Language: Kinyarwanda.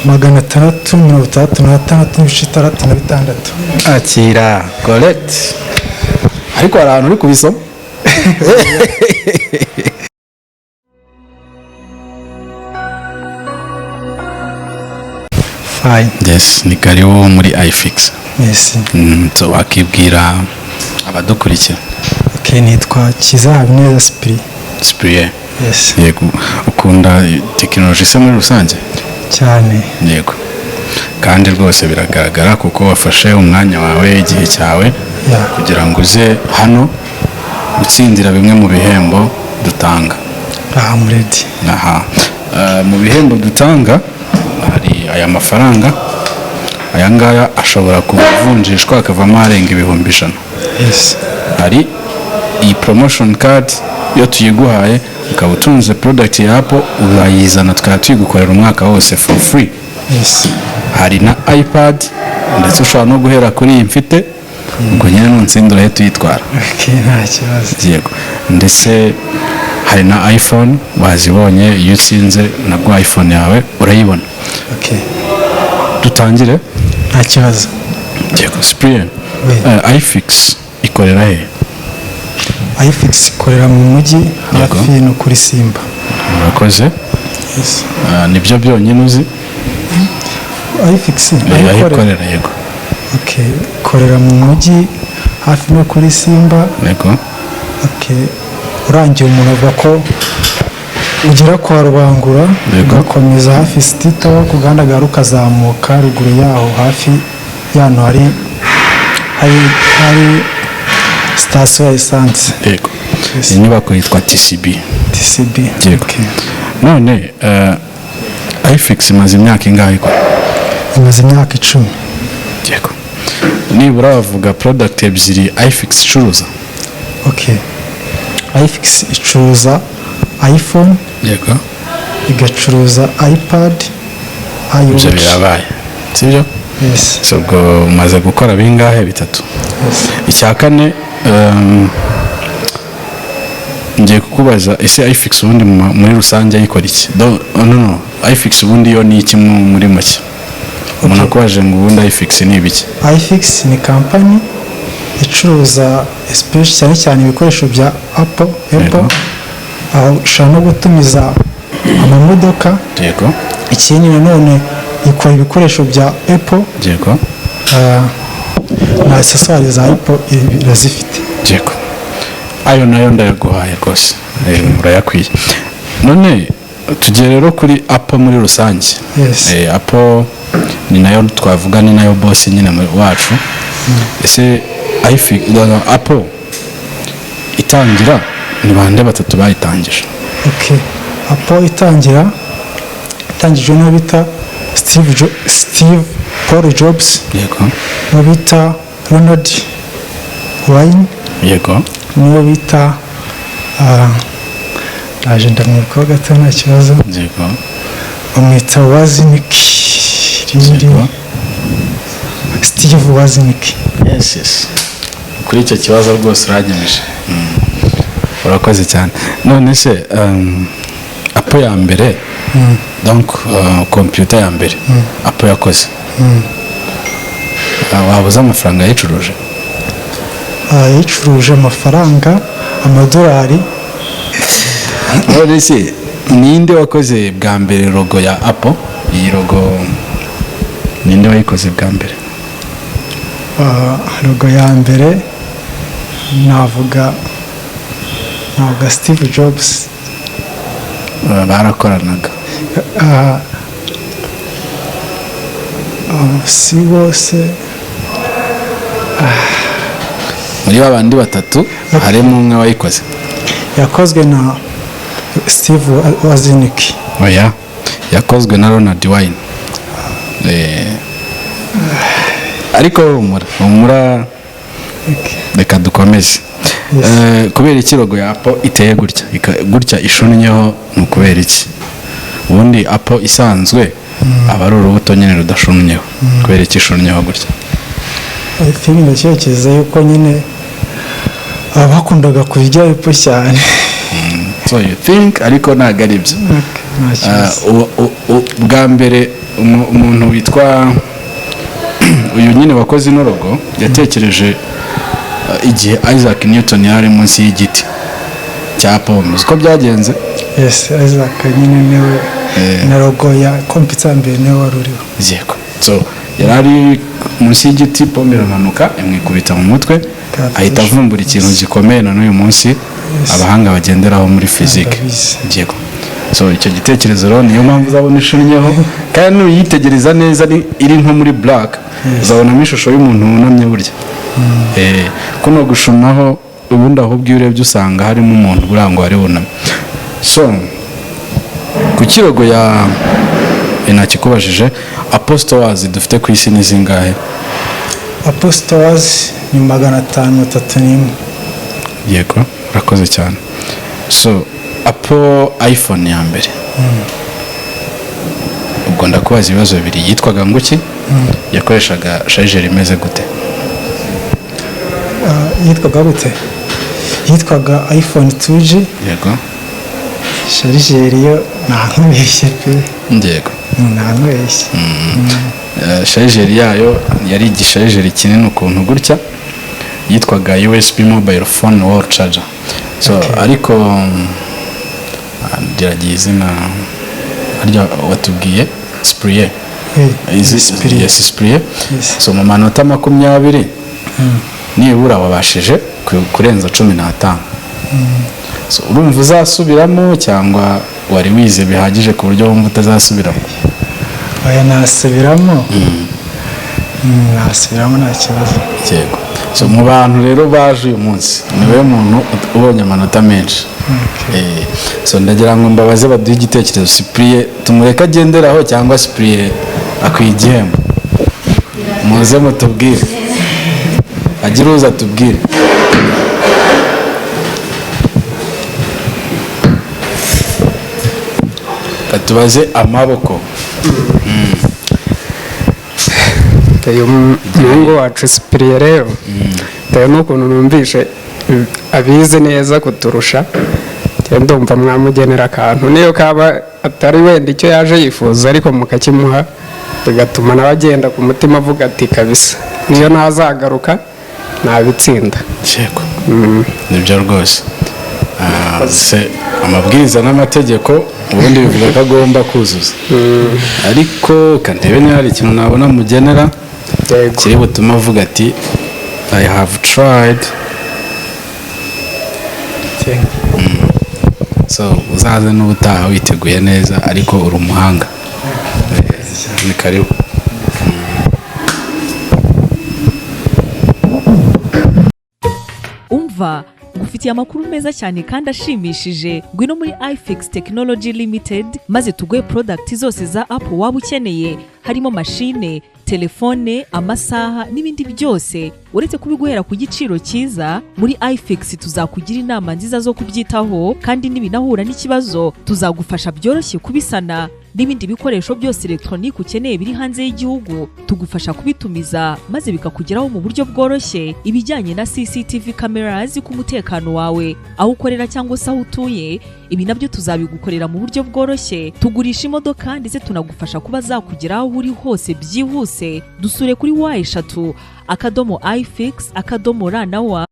666,666. akira correct ariko hari ahantu uri kubisoma Fine. yes ni karibu muri iFix Merci. so wakibwira abadukurikira Okay, nitwa Kiza Habineza Cyprien Yes. yego ukunda tekinoloji se muri rusange Cyane. yego kandi rwose biragaragara kuko wafashe umwanya wawe igihe cyawe kugira ngo uze hano gutsindira bimwe mu bihembo dutanga. I'm ready. Aha mu bihembo dutanga hari aya mafaranga, aya ngaya ashobora kuvunjishwa akavamo arenga 1,100. Yes. Hari iyi promotion card iyo tuyiguhaye ukaba utunze product ya Apple urayizana tukaba tuyigukorera umwaka wose for free. Yes. Hari na iPad ndetse ushobora no guhera kuri iyi mfite ubwo nyine nunsindura he tuyitwara. Okay, nta kibazo. Yego. Ndetse hari na iPhone wazibonye iyo utsinze nabwo iPhone yawe urayibona. Okay. Dutangire? Nta kibazo. Yego. Cyprien. iFix ikorera he? iFix ikorera mu mujyi hafi no kuri Simba. Murakoze. Yes. Nibyo byonyine uzi? iFix ikorera yego. Okay, ikorera mu mujyi hafi no kuri Simba. Yego. Okay. Urangiye umuntu avuga ko ugera kwa Rubangura ugakomeza hafi City Tower kugandagara ukazamuka ruguru yaho hafi yano hari station ya essence. Yego. Inyubako yitwa TCB. Yego. None iFix imaze imyaka ingahe ko? Imaze imyaka 10. Yego. Nibura wavuga product ebyiri iFix icuruza? Okay. iFix icuruza iPhone. Yego. Igacuruza iPad, iWatch. Ibyo birabaye. Sibyo? Yes. So ubwo umaze gukora bingahe? 3. Yes. Icya kane ngiye kukubaza ese iFix ubundi muri rusange ayikora iki? No, iFix ubundi yo ni iki muri make? Umuntu akwaje ngo ubundi iFix ni ibiki? iFix ni company icuruza especially cyane ibikoresho bya Apple. Aho ushobora no gutumiza amamodoka. Yego. Ikindi nanone ikora ibikoresho bya Apple. Yego. Na accessoires za Apple irazifite. Yego. Ayo nayo ndayaguhaye rwose. Urayakwiye. None tugiye rero kuri Apple muri rusange. Yes. Apple ni nayo twavuga ni nayo boss nyine wacu. Ese iFix Apple itangira ni bande batatu bayitangije? Okay. Apple itangijwe no bita Paul Jobs. Yego. No bita Ronald Wayne. Yego. No bita agenda mwiko gato nta kibazo. Yego. Umwita Wozniak. Steve Wozniak. Yes. Kuri icyo kibazo rwose uragemeje. Urakoze cyane. None se Apple ya mbere donc computer ya mbere Apple yakoze wabuze amafaranga yicuruje? Yicuruje amafaranga amadolari. None se ninde wakoze bwa mbere logo ya Apple? Iyi logo ninde wayikoze bwa mbere? Logo ya mbere navuga Steve Jobs. Barakoranaga. Si bose. Muri babandi batatu harimo umwe wayikoze. Yakozwe na Steve Wozniak. Oya, yakozwe na Ronald Wayne. Ariko humura reka dukomeze. Kubera iki logo ya Apple iteye gutya ishunnyeho ni kubera iki? Ubundi Apple isanzwe aba ari urubuto nyine rudashunnyeho. Kubera iki ishunnyeho gutya? I think ndakeka yuko nyine abakundaga kurya Apple cyane. So you think ariko ntago ari byo. Bwa mbere umuntu witwa uyu nyine wakoze ino logo yatekereje igihe Isaac Newton yari munsi y'igiti cya pome uko byagenze. Yes, Isaac nyine niwe na logo ya kompiyuta mbere niwe wari uriho. Yego. So yarari munsi y'igiti, pome iramanuka imwikubita mu mutwe, ahita avumbura ikintu gikomeye na n'uyu munsi abahanga bagenderaho muri physique. Yego. So icyo gitekerezo rero niyo mpamvu uzabona ishunnyeho, kandi nuyitegereza neza iri nko muri black uzabonamo ishusho y'umuntu wunamye burya. Kuno gushunaho ubundi ahubwo iyo urebye usanga harimo umuntu burangwa ari wunamye. So ku kirogo ya nakikubajije apostles dufite ku isi ni zingahe? Apostles ni 531. Yego, urakoze cyane. So iPhone ya mbere ubwo ndakubaza ibibazo bibiri, yitwaga nguki? Yakoreshaga charger imeze gute? Yitwaga gute? Yitwaga iPhone 2G. Yego. Charger yo ntankubeshye pe. Yego. Ntankubeshye. Charger yayo yari igisharger kinini ukuntu gutya, yitwaga USB mobile phone wall charger. So ariko ndiragiye izina arya watubwiye Spree. Yes, Spree. So mu manota 20 nibura wabashije kurenza 15. So urumva uzasubiramo cyangwa wari wize bihagije ku buryo wumva utazasubiramo? Oya, nasubiramo. Nasubiramo nta kibazo. Yego. So mu bantu rero baje uyu munsi niwe muntu ubonye amanota menshi. So ndagira ngo mbabaze baduhe igitekerezo, Spree tumureka agenderaho cyangwa Spree akwiye igihembo? Muze mutubwire, agira uza tubwire. Katubaze amaboko. Uyu muhungu wacu Spree rero bitewe n'ukuntu numvishe abizi neza kuturusha, ndumva mwamugenera akantu niyo kaba atari wenda icyo yaje yifuza, ariko mukakimuha bigatuma nawe agenda ku mutima avuga ati kabisa niyo ntazagaruka ntabitsinda. Yego. Nibyo rwose. Amabwiriza n'amategeko ubundi bivuga ko agomba kuzuza, ariko kandebe niba hari ikintu nabona mugenera kiri butuma avuga ati I have tried. So uzaze n'ubutaha witeguye neza ariko uri umuhanga. Ni karibu. Umva ngufitiye amakuru meza cyane kandi ashimishije. Ngwino muri iFix Technology Limited maze tuguhe product zose za Apple waba ukeneye, harimo machine, telefone, amasaha n'ibindi byose. Uretse kubiguhera ku giciro cyiza, muri iFix tuzakugira inama nziza zo kubyitaho, kandi nibinahura n'ikibazo tuzagufasha byoroshye kubisana. N'ibindi bikoresho byose electronique ukeneye biri hanze y'igihugu tugufasha kubitumiza maze bikakugeraho mu buryo bworoshye. Ibijyanye na CCTV cameras ku mutekano wawe, aho ukorera cyangwa se aho utuye, ibi nabyo tuzabigukorera mu buryo bworoshye. Tugurisha imodoka ndetse tunagufasha kuba zakugeraho aho uri hose byihuse. Dusure kuri wa eshatu iFix.rw